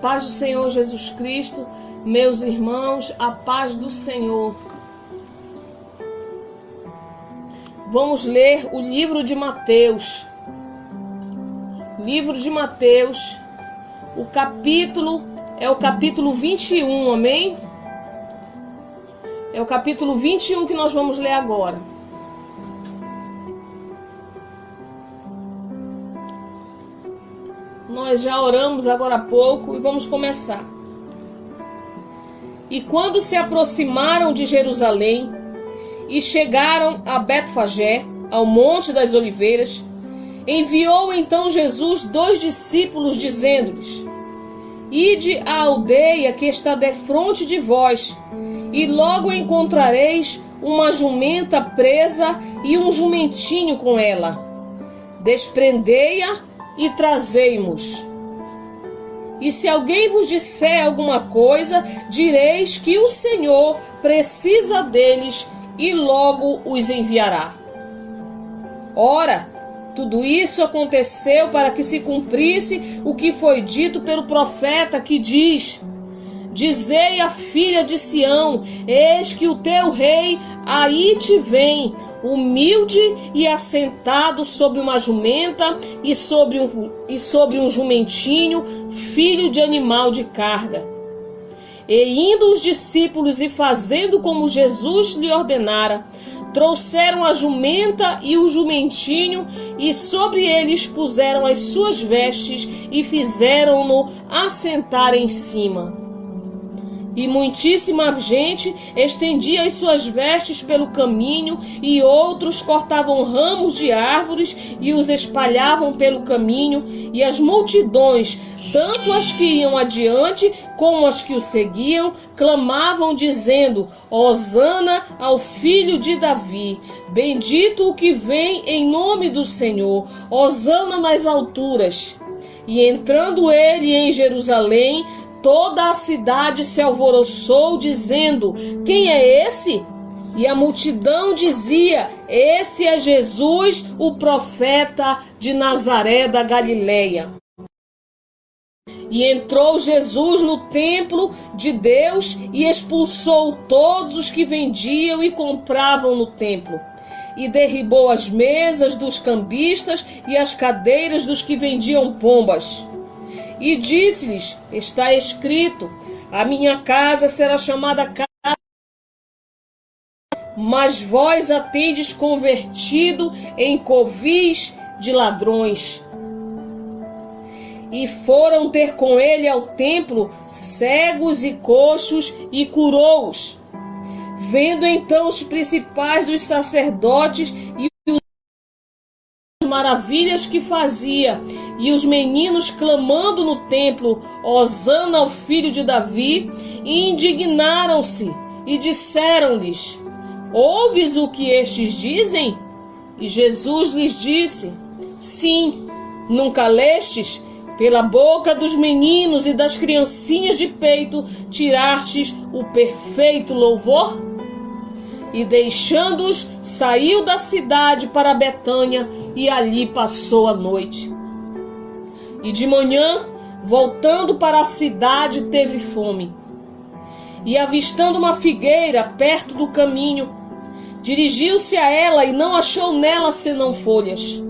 paz do Senhor Jesus Cristo, meus irmãos, a paz do Senhor. Vamos ler o livro de Mateus. Livro de Mateus, o capítulo é o capítulo 21, amém? É o capítulo 21 que nós vamos ler agora. Nós já oramos agora há pouco e vamos começar. E quando se aproximaram de Jerusalém e chegaram a Betfagé, ao Monte das Oliveiras, enviou então Jesus 2 discípulos, dizendo-lhes: Ide à aldeia que está defronte de vós, e logo encontrareis uma jumenta presa e um jumentinho com ela. Desprendei-a e trazei-mos. E se alguém vos disser alguma coisa, direis que o Senhor precisa deles e logo os enviará. Ora, tudo isso aconteceu para que se cumprisse o que foi dito pelo profeta, que diz: Dizei à filha de Sião: eis que o teu rei aí te vem, humilde e assentado sobre uma jumenta e sobre um jumentinho, filho de animal de carga. E indo os discípulos e fazendo como Jesus lhe ordenara, trouxeram a jumenta e o jumentinho, e sobre eles puseram as suas vestes e fizeram-no assentar em cima. E muitíssima gente estendia as suas vestes pelo caminho, e outros cortavam ramos de árvores e os espalhavam pelo caminho, e as multidões, tanto as que iam adiante como as que o seguiam, clamavam dizendo: Hosana ao filho de Davi, bendito o que vem em nome do Senhor, Hosana nas alturas. E entrando ele em Jerusalém, toda a cidade se alvoroçou, dizendo: Quem é esse? E a multidão dizia: Esse é Jesus, o profeta de Nazaré da Galileia. E entrou Jesus no templo de Deus e expulsou todos os que vendiam e compravam no templo. E derribou as mesas dos cambistas e as cadeiras dos que vendiam pombas. E disse-lhes: Está escrito: A minha casa será chamada casa, mas vós a tendes convertido em covis de ladrões. E foram ter com ele ao templo cegos e coxos, e curou-os. Vendo então os principais dos sacerdotes e as maravilhas que fazia, e os meninos clamando no templo: Hosana ao filho de Davi, indignaram-se e disseram-lhes: Ouves o que estes dizem? E Jesus lhes disse: Sim, nunca lestes? Pela boca dos meninos e das criancinhas de peito tirastes o perfeito louvor? E deixando-os, saiu da cidade para Betânia, e ali passou a noite. E de manhã, voltando para a cidade, teve fome. E avistando uma figueira perto do caminho, dirigiu-se a ela e não achou nela senão folhas.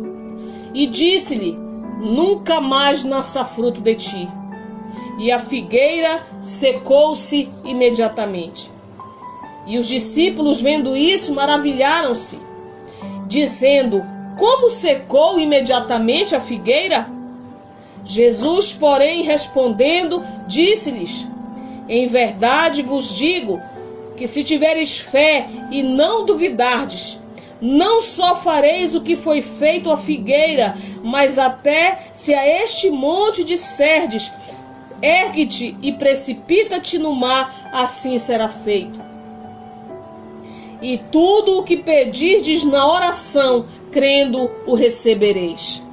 E disse-lhe: Nunca mais nasça fruto de ti. E a figueira secou-se imediatamente. E os discípulos, vendo isso, maravilharam-se, dizendo: Como secou imediatamente a figueira? Jesus, porém, respondendo, disse-lhes: Em verdade vos digo que se tiveres fé e não duvidardes, não só fareis o que foi feito à figueira, mas até se a este monte disserdes: Ergue-te e precipita-te no mar, assim será feito. E tudo o que pedirdes na oração, crendo, o recebereis.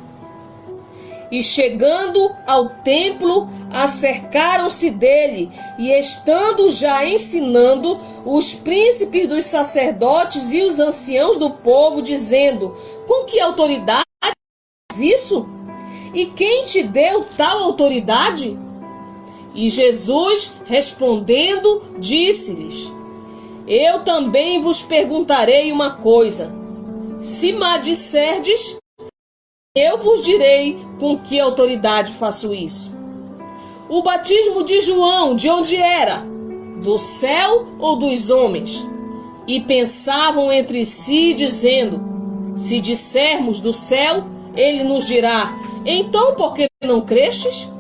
E chegando ao templo, acercaram-se dele, e estando já ensinando, os príncipes dos sacerdotes e os anciãos do povo, dizendo: Com que autoridade faz isso? E quem te deu tal autoridade? E Jesus, respondendo, disse-lhes: Eu também vos perguntarei uma coisa. Se me disserdes, eu vos direi com que autoridade faço isso. O batismo de João, de onde era? Do céu ou dos homens? E pensavam entre si, dizendo: Se dissermos do céu, ele nos dirá: Então por que não crestes?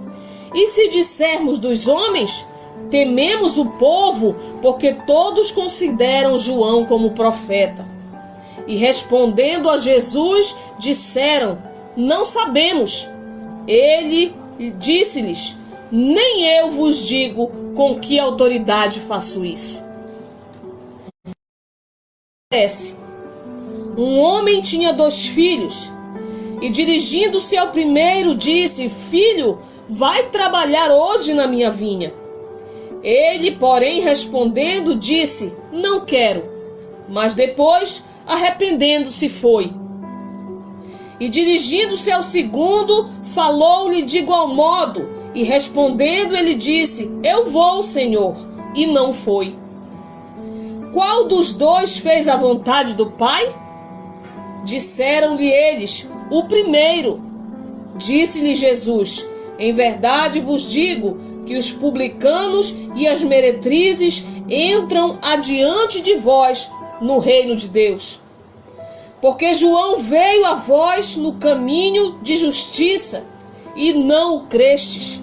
E se dissermos dos homens, tememos o povo, porque todos consideram João como profeta. E respondendo a Jesus, disseram: Não sabemos. Ele disse-lhes: Nem eu vos digo com que autoridade faço isso. Um homem tinha 2 filhos, e dirigindo-se ao primeiro, disse: Filho, vai trabalhar hoje na minha vinha. Ele, porém, respondendo, disse: Não quero. Mas depois, arrependendo-se, foi. E dirigindo-se ao segundo, falou-lhe de igual modo, e respondendo, ele disse: Eu vou, Senhor. E não foi. Qual dos 2 fez a vontade do Pai? Disseram-lhe eles: O primeiro. Disse-lhe Jesus: Em verdade vos digo que os publicanos e as meretrizes entram adiante de vós no reino de Deus. Porque João veio a vós no caminho de justiça, e não o crestes.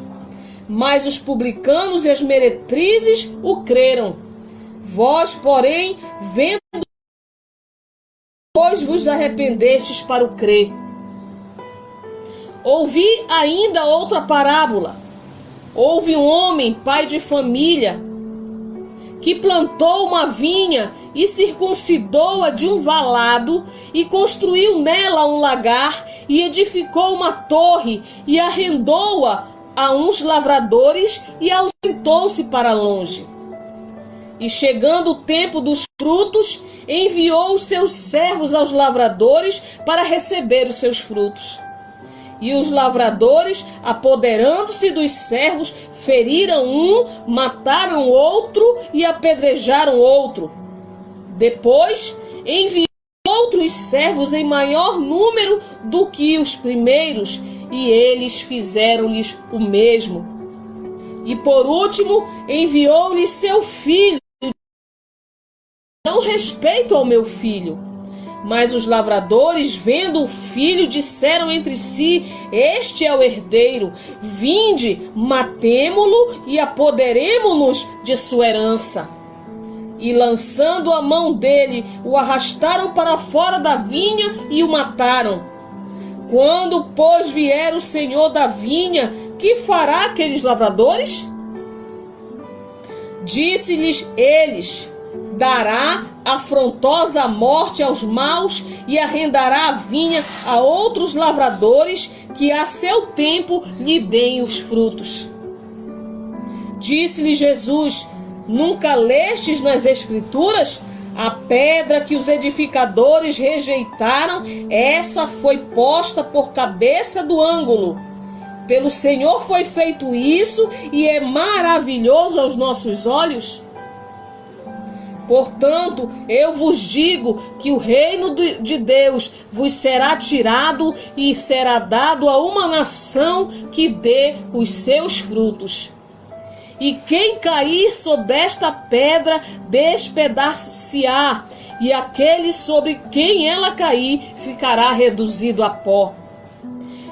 Mas os publicanos e as meretrizes o creram. Vós, porém, vendo, vós vos arrependestes para o crer. Ouvi ainda outra parábola. Houve um homem, pai de família, que plantou uma vinha e circuncidou-a de um valado, e construiu nela um lagar, e edificou uma torre, e arrendou-a a uns lavradores, e ausentou-se para longe. E chegando o tempo dos frutos, enviou os seus servos aos lavradores para receber os seus frutos. E os lavradores, apoderando-se dos servos, feriram um, mataram outro e apedrejaram outro. Depois enviou outros servos em maior número do que os primeiros, e eles fizeram-lhes o mesmo. E por último enviou-lhes seu filho. Não respeito ao meu filho. Mas os lavradores, vendo o filho, disseram entre si: Este é o herdeiro. Vinde, matemo-lo e apoderemo-nos de sua herança. E lançando a mão dele, o arrastaram para fora da vinha e o mataram. Quando, pois, vier o senhor da vinha, que fará aqueles lavradores? Disse-lhes eles: Dará afrontosa morte aos maus e arrendará a vinha a outros lavradores, que a seu tempo lhe deem os frutos. Disse-lhe Jesus: Nunca lestes nas Escrituras? A pedra que os edificadores rejeitaram, essa foi posta por cabeça do ângulo. Pelo Senhor foi feito isso, e é maravilhoso aos nossos olhos. Portanto, eu vos digo que o reino de Deus vos será tirado e será dado a uma nação que dê os seus frutos. E quem cair sobre esta pedra despedaçar-se-á, e aquele sobre quem ela cair ficará reduzido a pó.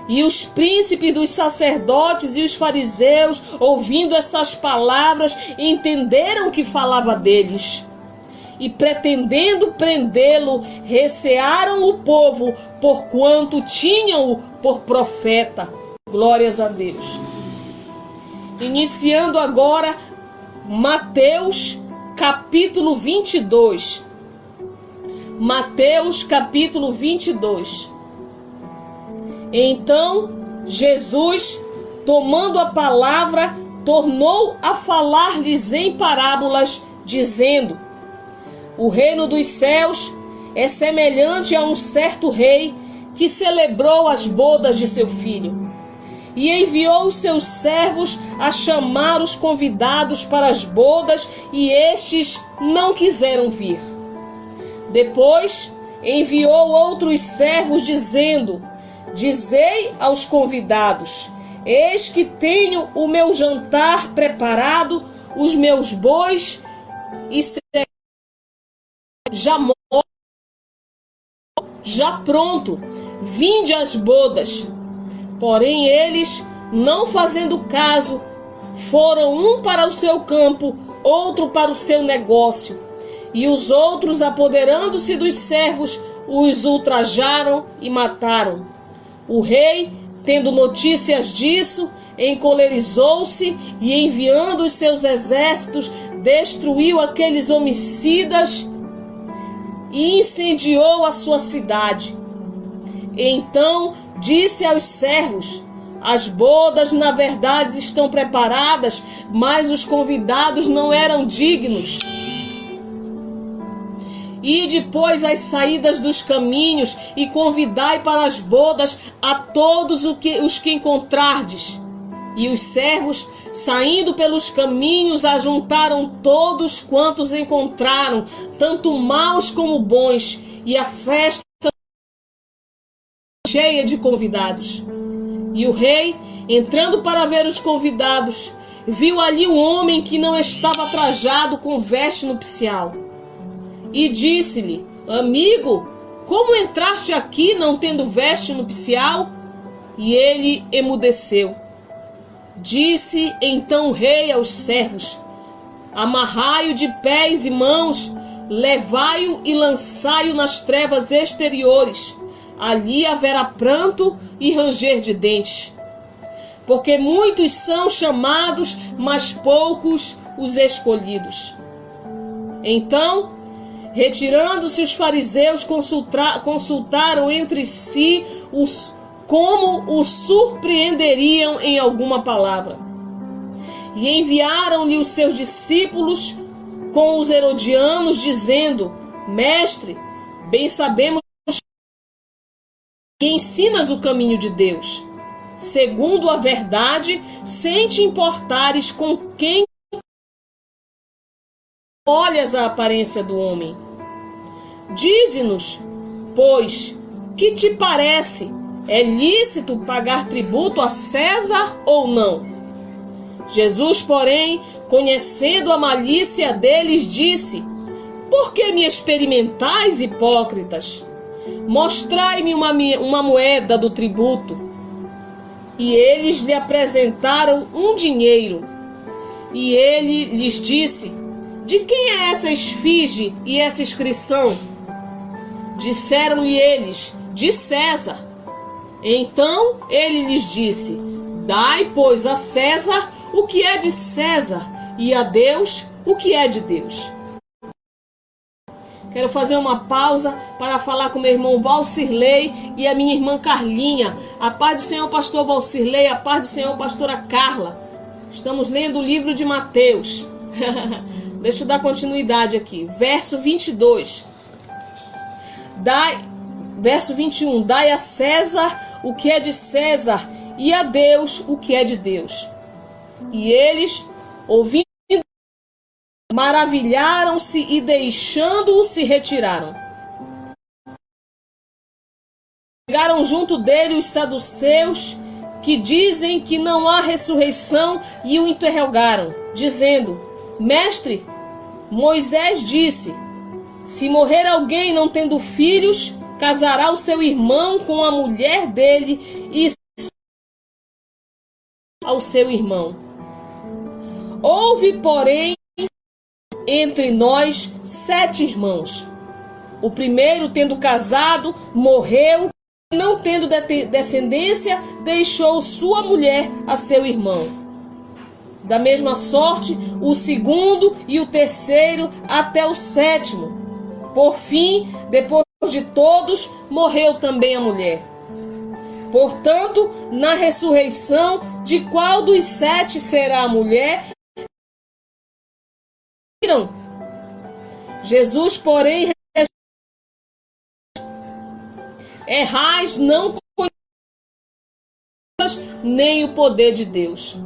E os príncipes dos sacerdotes e os fariseus, ouvindo essas palavras, entenderam que falava deles. E pretendendo prendê-lo, recearam o povo, porquanto tinham-o por profeta. Glórias a Deus. Iniciando agora Mateus capítulo 22. Mateus capítulo 22. Então Jesus, tomando a palavra, tornou a falar-lhes em parábolas, dizendo: O reino dos céus é semelhante a um certo rei que celebrou as bodas de seu filho. e enviou os seus servos a chamar os convidados para as bodas, e estes não quiseram vir. Depois enviou outros servos, dizendo: Dizei aos convidados: Eis que tenho o meu jantar preparado, os meus bois e já pronto, vinde às bodas. Porém eles, não fazendo caso, foram um para o seu campo, outro para o seu negócio. E os outros, apoderando-se dos servos, os ultrajaram e mataram. O rei, tendo notícias disso, encolerizou-se e, enviando os seus exércitos, destruiu aqueles homicidas e incendiou a sua cidade. Então disse aos servos: As bodas, na verdade, estão preparadas, mas os convidados não eram dignos. E depois as saídas dos caminhos, e convidai para as bodas a todos os que encontrardes. E os servos, saindo pelos caminhos, ajuntaram todos quantos encontraram, tanto maus como bons, e a festa cheia de convidados. E o rei, entrando para ver os convidados, viu ali um homem que não estava trajado com veste nupcial. E disse-lhe: Amigo, como entraste aqui não tendo veste nupcial? E ele emudeceu. Disse então o rei aos servos: Amarrai-o de pés e mãos, levai-o e lançai-o nas trevas exteriores. Ali haverá pranto e ranger de dentes. Porque muitos são chamados, mas poucos os escolhidos. Então, retirando-se os fariseus, consultaram entre si como o surpreenderiam em alguma palavra. E enviaram-lhe os seus discípulos com os herodianos, dizendo: Mestre, bem sabemos que ensinas o caminho de Deus, segundo a verdade, sem te importares com quem olhas a aparência do homem. Dize-nos, pois, que te parece? É lícito pagar tributo a César ou não? Jesus, porém, conhecendo a malícia deles, disse: Por que me experimentais, hipócritas? Mostrai-me uma moeda do tributo. E eles lhe apresentaram um dinheiro. E ele lhes disse: De quem é essa esfinge e essa inscrição? Disseram-lhe eles: De César. Então ele lhes disse: Dai, pois, a César o que é de César, e a Deus o que é de Deus. Quero fazer uma pausa para falar com meu irmão Valcirley e a minha irmã Carlinha. A paz do Senhor, pastor Valcirley, a paz do Senhor, pastora Carla. Estamos lendo o livro de Mateus. Deixa eu dar continuidade aqui. Verso 22. Verso 21. Dai a César o que é de César, e a Deus o que é de Deus. E eles, ouvindo, maravilharam-se e, deixando-o, se retiraram. Chegaram junto dele os saduceus, que dizem que não há ressurreição, e o interrogaram, dizendo: Mestre, Moisés disse: Se morrer alguém não tendo filhos, casará o seu irmão com a mulher dele e ao seu irmão. Houve, porém, entre nós 7 irmãos. O primeiro, tendo casado, morreu, e não tendo descendência, deixou sua mulher a seu irmão. Da mesma sorte, o segundo e o terceiro, até o 7º. Por fim, depois de todos, morreu também a mulher. Portanto, na ressurreição, de qual dos 7 será a mulher? Jesus, porém, errais não forças, nem o poder de Deus.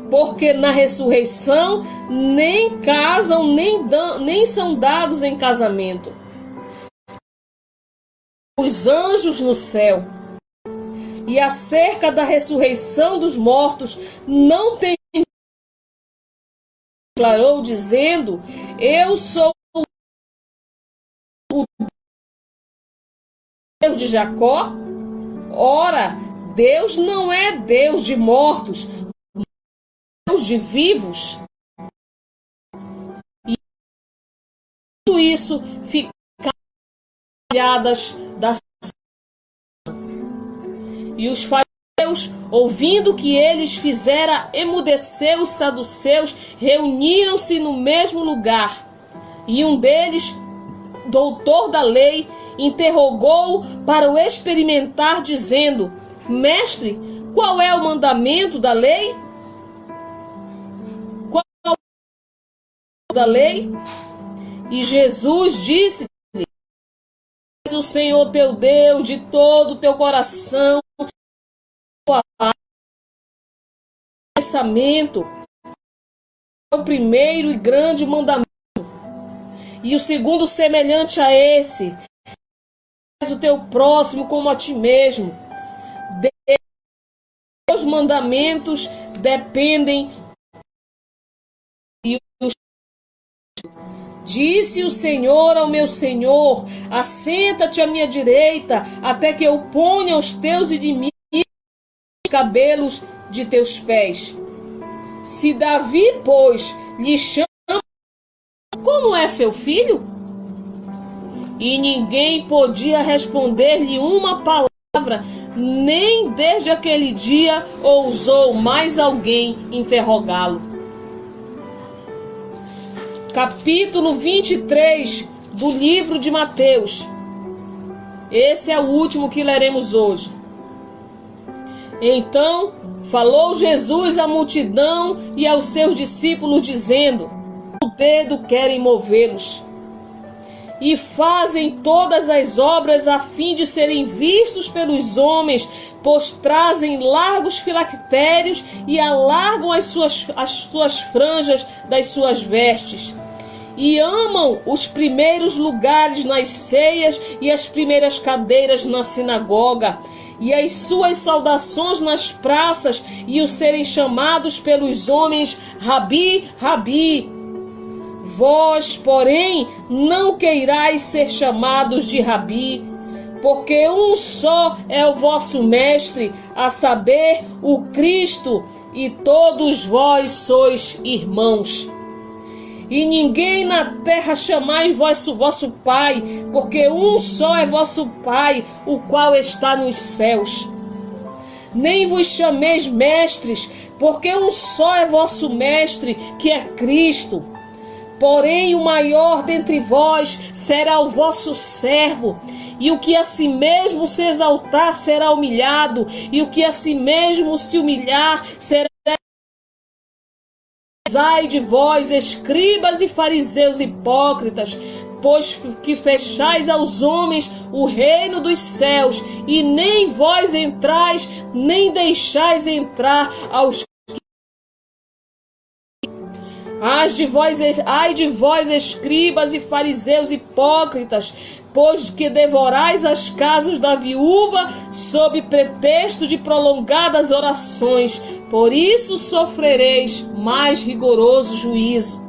Porque na ressurreição nem casam, nem são dados em casamento os anjos no céu. E acerca da ressurreição dos mortos, não tem, declarou dizendo: eu sou o Deus de Jacó. Ora, Deus não é Deus de mortos, mas Deus de vivos. E tudo isso fica das. E os fariseus, ouvindo que eles fizera emudecer os saduceus, reuniram-se no mesmo lugar. E um deles, doutor da lei, interrogou para o experimentar, dizendo: Mestre, qual é o mandamento da lei? Qual é o mandamento da lei? E Jesus disse: o Senhor teu Deus de todo o teu coração, pensamento, é o primeiro e grande mandamento. E o segundo semelhante a esse: o teu próximo como a ti mesmo. Os mandamentos dependem. Disse o Senhor ao meu Senhor: assenta-te à minha direita, até que eu ponha os teus inimigos os cabelos de teus pés. Se Davi, pois, lhe chama, como é seu filho? E ninguém podia responder-lhe uma palavra, nem desde aquele dia ousou mais alguém interrogá-lo. Capítulo 23 do livro de Mateus. Esse é o último que leremos hoje. Então falou Jesus à multidão e aos seus discípulos, dizendo: o dedo querem movê-los, e fazem todas as obras a fim de serem vistos pelos homens, pois trazem largos filactérios e alargam as suas franjas das suas vestes. E amam os primeiros lugares nas ceias e as primeiras cadeiras na sinagoga, e as suas saudações nas praças, e o serem chamados pelos homens Rabi, Rabi. Vós, porém, não queirais ser chamados de Rabi, porque um só é o vosso mestre, a saber, o Cristo, e todos vós sois irmãos. E ninguém na terra chamais vosso Pai, porque um só é vosso Pai, o qual está nos céus. Nem vos chameis mestres, porque um só é vosso mestre, que é Cristo. Porém, o maior dentre vós será o vosso servo. E o que a si mesmo se exaltar será humilhado, e o que a si mesmo se humilhar será. Ai de vós, escribas e fariseus hipócritas, pois que fechais aos homens o reino dos céus, e nem vós entrais, nem deixais entrar aos que... Ai de vós, escribas e fariseus hipócritas, pois que devorais as casas da viúva sob pretexto de prolongadas orações. Por isso sofrereis mais rigoroso juízo.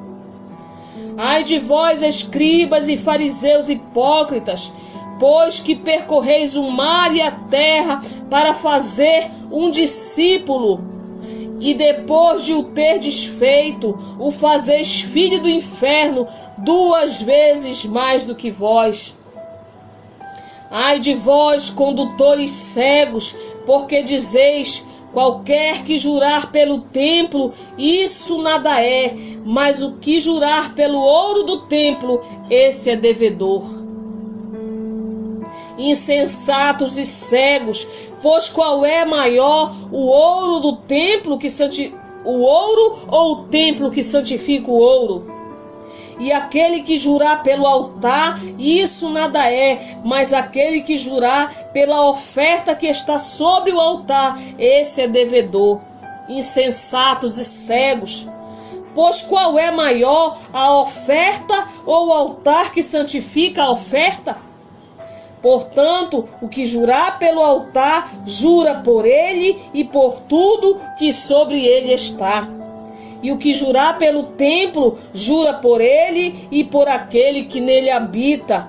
Ai de vós, escribas e fariseus hipócritas, pois que percorreis o mar e a terra para fazer um discípulo, e depois de o terdes feito, o fazeis filho do inferno 2 vezes mais do que vós. Ai de vós, condutores cegos, porque dizeis: qualquer que jurar pelo templo, isso nada é, mas o que jurar pelo ouro do templo, esse é devedor. Insensatos e cegos, pois qual é maior, o ouro do templo que o ouro ou o templo que santifica o ouro? E aquele que jurar pelo altar, isso nada é, mas aquele que jurar pela oferta que está sobre o altar, esse é devedor. Insensatos e cegos. Pois qual é maior, a oferta ou o altar que santifica a oferta? Portanto, o que jurar pelo altar, jura por ele e por tudo que sobre ele está. E o que jurar pelo templo, jura por ele e por aquele que nele habita.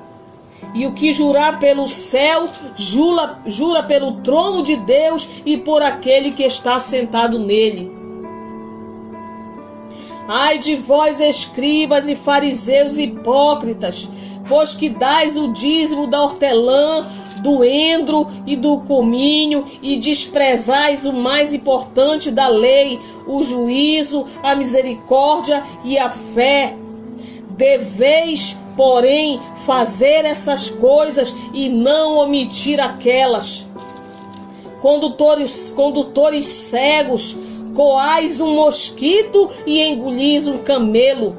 E o que jurar pelo céu, jura pelo trono de Deus e por aquele que está sentado nele. Ai de vós, escribas e fariseus hipócritas, pois que dais o dízimo da hortelã, do endro e do cominho, e desprezais o mais importante da lei, o juízo, a misericórdia e a fé. Deveis, porém, fazer essas coisas e não omitir aquelas. Condutores cegos, coais um mosquito e engolis um camelo.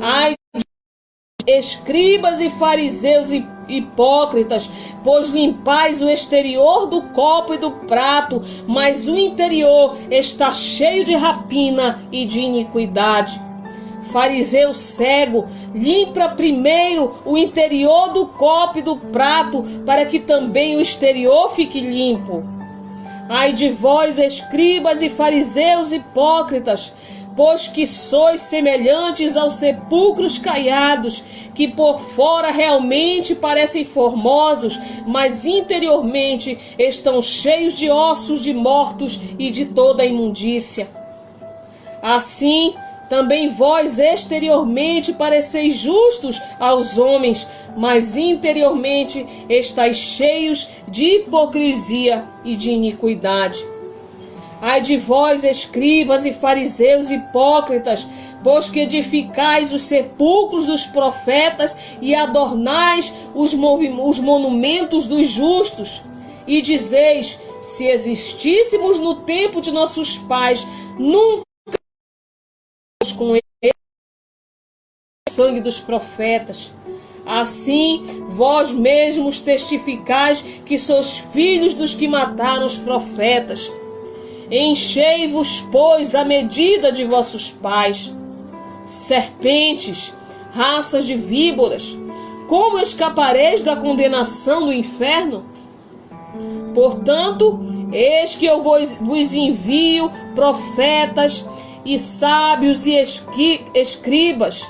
Ai, escribas e fariseus hipócritas, pois limpais o exterior do copo e do prato, mas o interior está cheio de rapina e de iniquidade. Fariseu cego, limpa primeiro o interior do copo e do prato, para que também o exterior fique limpo. Ai de vós, escribas e fariseus hipócritas, pois que sois semelhantes aos sepulcros caiados, que por fora realmente parecem formosos, mas interiormente estão cheios de ossos de mortos e de toda a imundícia. Assim, também vós exteriormente pareceis justos aos homens, mas interiormente estáis cheios de hipocrisia e de iniquidade. Ai de vós, escribas e fariseus hipócritas, pois que edificais os sepulcros dos profetas e adornais os monumentos dos justos, e dizeis: se existíssemos no tempo de nossos pais, nunca com ele o sangue dos profetas. Assim, vós mesmos testificais que sois filhos dos que mataram os profetas. Enchei-vos, pois, a medida de vossos pais. Serpentes, raças de víboras, como escapareis da condenação do inferno? Portanto, eis que eu vos envio profetas e sábios e escribas,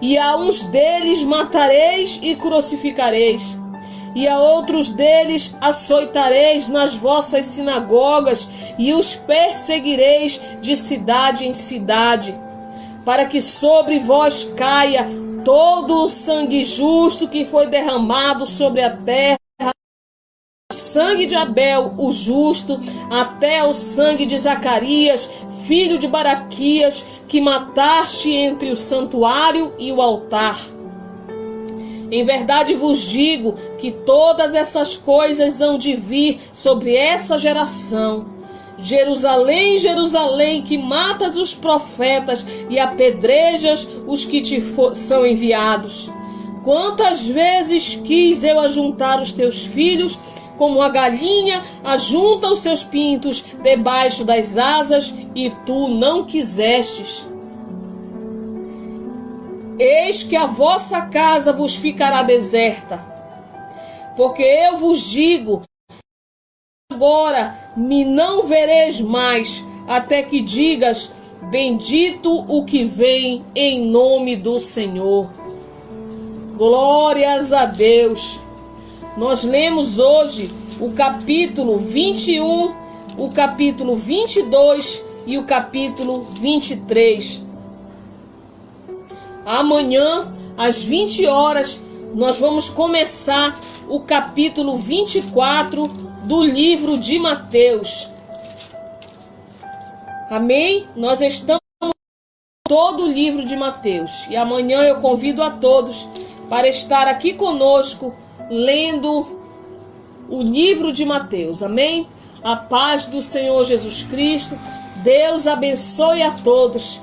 e a uns deles matareis e crucificareis, e a outros deles açoitareis nas vossas sinagogas, e os perseguireis de cidade em cidade, para que sobre vós caia todo o sangue justo que foi derramado sobre a terra, o sangue de Abel, o justo, até o sangue de Zacarias, filho de Baraquias, que mataste entre o santuário e o altar. Em verdade vos digo que todas essas coisas hão de vir sobre essa geração. Jerusalém, Jerusalém, que matas os profetas e apedrejas os que te são enviados. Quantas vezes quis eu ajuntar os teus filhos, como a galinha ajunta os seus pintos debaixo das asas, e tu não quisestes. Eis que a vossa casa vos ficará deserta, porque eu vos digo, agora me não vereis mais, até que digas: bendito o que vem em nome do Senhor. Glórias a Deus. Nós lemos hoje o capítulo 21, o capítulo 22 e o capítulo 23. Amanhã, às 20 horas, nós vamos começar o capítulo 24 do livro de Mateus. Amém? Nós estamos em todo o livro de Mateus. E amanhã eu convido a todos para estar aqui conosco, lendo o livro de Mateus. Amém? A paz do Senhor Jesus Cristo. Deus abençoe a todos.